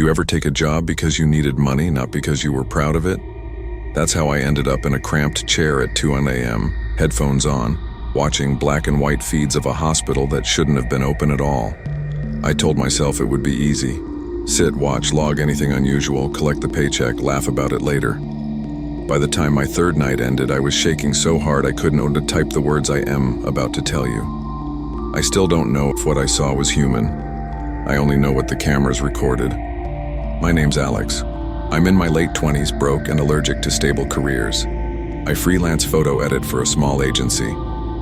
You ever take a job because you needed money, not because you were proud of it? That's how I ended up in a cramped chair at 2 a.m., headphones on, watching black and white feeds of a hospital that shouldn't have been open at all. I told myself it would be easy. Sit, watch, log anything unusual, collect the paycheck, laugh about it later. By the time my third night ended, I was shaking so hard I couldn't know to type the words I am about to tell you. I still don't know if what I saw was human. I only know what the cameras recorded. My name's Alex. I'm in my late 20s, broke and allergic to stable careers. I freelance photo edit for a small agency.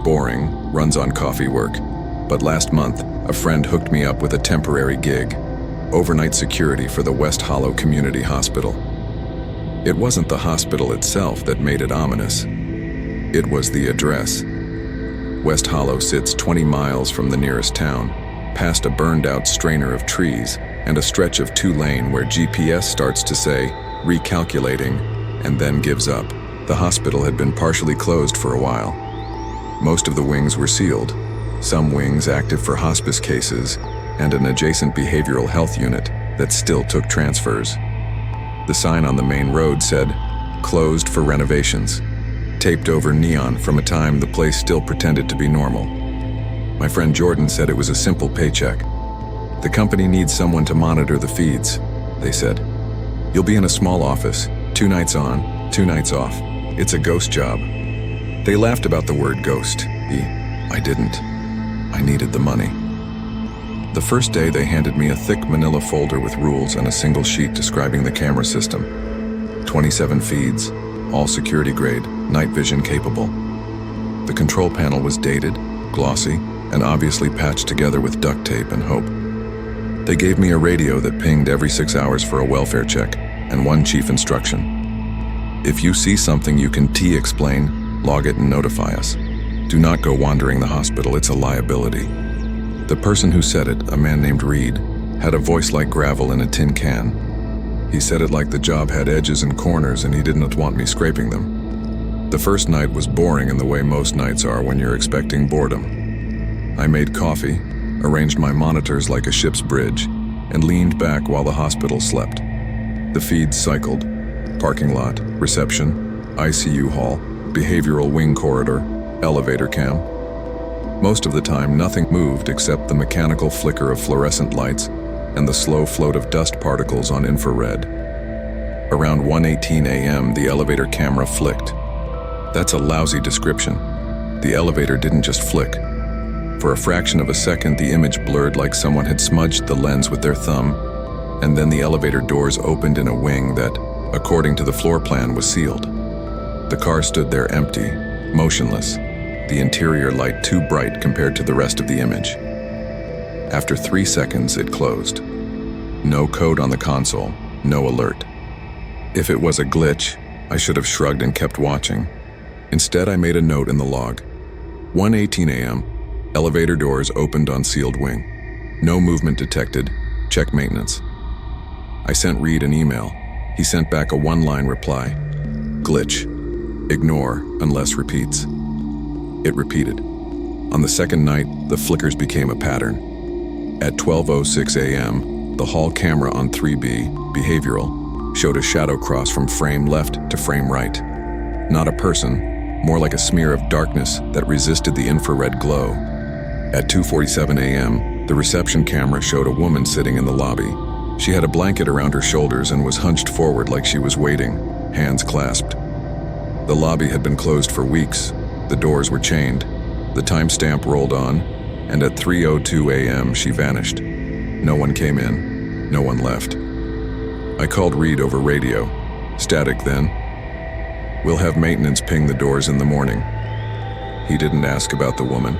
Boring, runs on coffee work. But last month, a friend hooked me up with a temporary gig. Overnight security for the West Hollow Community Hospital. It wasn't the hospital itself that made it ominous. It was the address. West Hollow sits 20 miles from the nearest town, past a burned-out strainer of trees and a stretch of two-lane where GPS starts to say, recalculating, and then gives up. The hospital had been partially closed for a while. Most of the wings were sealed, some wings active for hospice cases, and an adjacent behavioral health unit that still took transfers. The sign on the main road said, "Closed for renovations," taped over neon from a time the place still pretended to be normal. My friend Jordan said it was a simple paycheck. "The company needs someone to monitor the feeds," they said. "You'll be in a small office, 2 nights on, 2 nights off. It's a ghost job." They laughed about the word ghost. I didn't. I needed the money. The first day they handed me a thick manila folder with rules and a single sheet describing the camera system. 27 feeds, all security grade, night vision capable. The control panel was dated, glossy, and obviously patched together with duct tape and hope. They gave me a radio that pinged every 6 hours for a welfare check, and one chief instruction. "If you see something you can explain, log it and notify us. Do not go wandering the hospital, it's a liability." The person who said it, a man named Reed, had a voice like gravel in a tin can. He said it like the job had edges and corners and he didn't want me scraping them. The first night was boring in the way most nights are when you're expecting boredom. I made coffee, arranged my monitors like a ship's bridge, and leaned back while the hospital slept. The feeds cycled: parking lot, reception, ICU hall, behavioral wing corridor, elevator cam. Most of the time, nothing moved except the mechanical flicker of fluorescent lights and the slow float of dust particles on infrared. Around 1:18 a.m., the elevator camera flicked. That's a lousy description. The elevator didn't just flick. For a fraction of a second, the image blurred like someone had smudged the lens with their thumb, and then the elevator doors opened in a wing that, according to the floor plan, was sealed. The car stood there empty, motionless, the interior light too bright compared to the rest of the image. After 3 seconds, it closed. No code on the console, no alert. If it was a glitch, I should have shrugged and kept watching. Instead, I made a note in the log. 1:18 a.m., elevator doors opened on sealed wing. No movement detected, check maintenance. I sent Reed an email. He sent back a one-line reply. Glitch. Ignore unless repeats. It repeated. On the second night, the flickers became a pattern. At 12:06 a.m., the hall camera on 3B, behavioral, showed a shadow cross from frame left to frame right. Not a person, more like a smear of darkness that resisted the infrared glow. At 2:47 a.m., the reception camera showed a woman sitting in the lobby. She had a blanket around her shoulders and was hunched forward like she was waiting, hands clasped. The lobby had been closed for weeks. The doors were chained. The timestamp rolled on, and at 3:02 a.m. she vanished. No one came in, no one left. I called Reed over radio. Static then. "We'll have maintenance ping the doors in the morning." He didn't ask about the woman.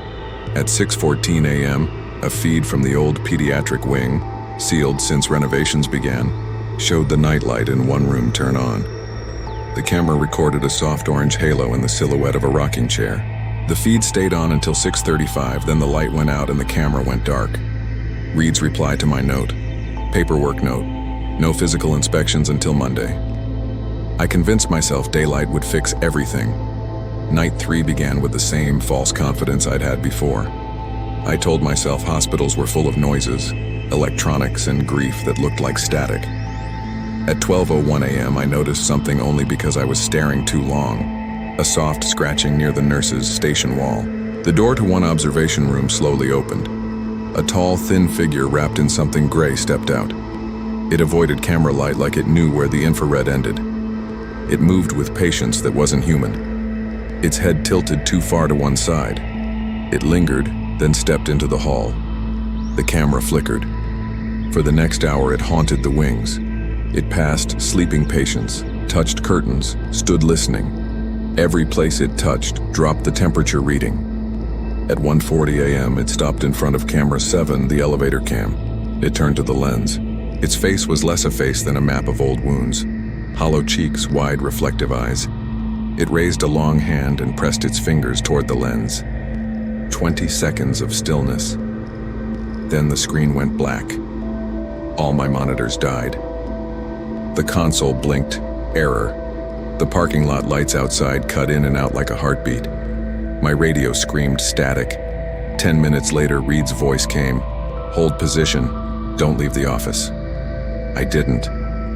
At 6:14 a.m., a feed from the old pediatric wing, sealed since renovations began, showed the nightlight in one room turn on. The camera recorded a soft orange halo in the silhouette of a rocking chair. The feed stayed on until 6:35, then the light went out and the camera went dark. Reed's reply to my note. Paperwork note. No physical inspections until Monday. I convinced myself daylight would fix everything. Night 3 began with the same false confidence I'd had before. I told myself hospitals were full of noises, electronics and grief that looked like static. At 12:01 a.m., I noticed something only because I was staring too long. A soft scratching near the nurse's station wall. The door to one observation room slowly opened. A tall, thin figure wrapped in something gray stepped out. It avoided camera light like it knew where the infrared ended. It moved with patience that wasn't human. Its head tilted too far to one side. It lingered, then stepped into the hall. The camera flickered. For the next hour, it haunted the wings. It passed sleeping patients, touched curtains, stood listening. Every place it touched dropped the temperature reading. At 1:40 a.m., it stopped in front of camera 7, the elevator cam. It turned to the lens. Its face was less a face than a map of old wounds. Hollow cheeks, wide reflective eyes. It raised a long hand and pressed its fingers toward the lens. 20 seconds of stillness. Then the screen went black. All my monitors died. The console blinked. Error. The parking lot lights outside cut in and out like a heartbeat. My radio screamed static. 10 minutes later, Reed's voice came. Hold position. Don't leave the office. I didn't.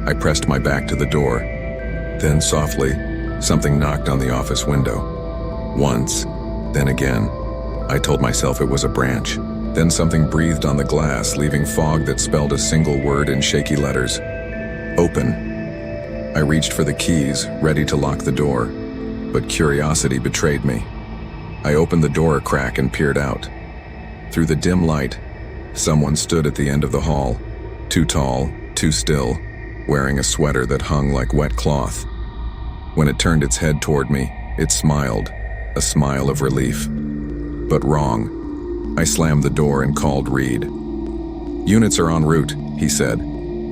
I pressed my back to the door. Then softly, something knocked on the office window. Once, then again. I told myself it was a branch. Then something breathed on the glass, leaving fog that spelled a single word in shaky letters. Open. I reached for the keys, ready to lock the door, but curiosity betrayed me. I opened the door a crack and peered out. Through the dim light, someone stood at the end of the hall, too tall, too still, wearing a sweater that hung like wet cloth. When it turned its head toward me, it smiled, a smile of relief. But wrong. I slammed the door and called Reed. Units are en route, he said.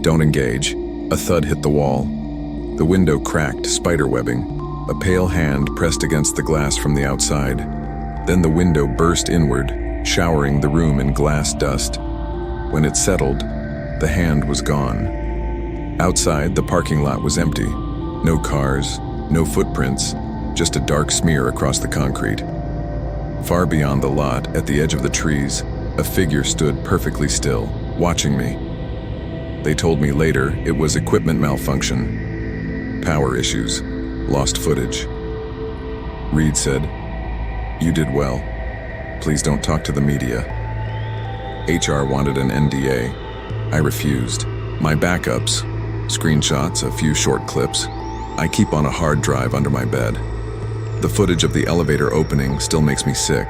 Don't engage. A thud hit the wall. The window cracked, spiderwebbing. A pale hand pressed against the glass from the outside. Then the window burst inward, showering the room in glass dust. When it settled, the hand was gone. Outside, the parking lot was empty. No cars, no footprints, just a dark smear across the concrete. Far beyond the lot, at the edge of the trees, a figure stood perfectly still, watching me. They told me later it was equipment malfunction. Power issues. Lost footage. Reed said, "You did well. Please don't talk to the media." HR wanted an NDA. I refused. My backups, screenshots, a few short clips, I keep on a hard drive under my bed. The footage of the elevator opening still makes me sick.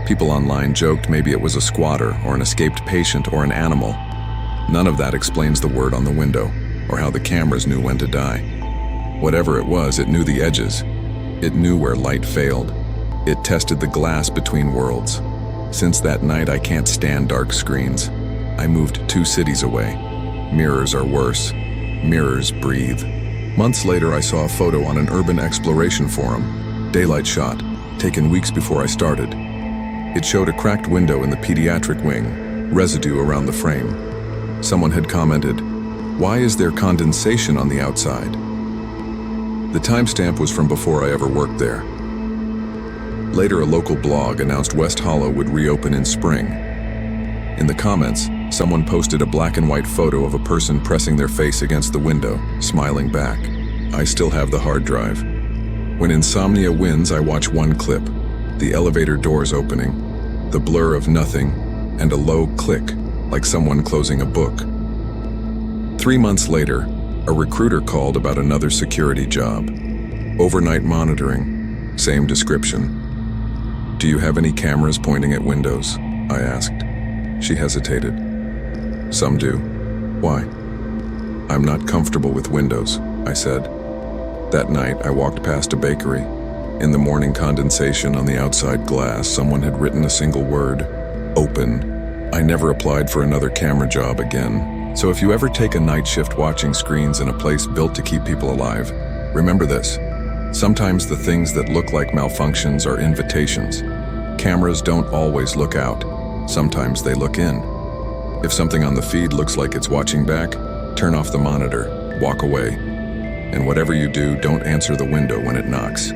People online joked maybe it was a squatter or an escaped patient or an animal. None of that explains the word on the window or how the cameras knew when to die. Whatever it was, it knew the edges. It knew where light failed. It tested the glass between worlds. Since that night, I can't stand dark screens. I moved 2 cities away. Mirrors are worse. Mirrors breathe. Months later, I saw a photo on an urban exploration forum. Daylight shot, taken weeks before I started. It showed a cracked window in the pediatric wing, residue around the frame. Someone had commented, "Why is there condensation on the outside?" The timestamp was from before I ever worked there. Later, a local blog announced West Hollow would reopen in spring. In the comments, someone posted a black and white photo of a person pressing their face against the window, smiling back. I still have the hard drive. When insomnia wins, I watch one clip, the elevator doors opening, the blur of nothing, and a low click, like someone closing a book. 3 months later, a recruiter called about another security job. Overnight monitoring, same description. "Do you have any cameras pointing at windows?" I asked. She hesitated. "Some do. Why?" "I'm not comfortable with windows," I said. That night, I walked past a bakery. In the morning condensation on the outside glass, someone had written a single word, "Open." I never applied for another camera job again. So if you ever take a night shift watching screens in a place built to keep people alive, remember this. Sometimes the things that look like malfunctions are invitations. Cameras don't always look out. Sometimes they look in. If something on the feed looks like it's watching back, turn off the monitor, walk away. And whatever you do, don't answer the window when it knocks.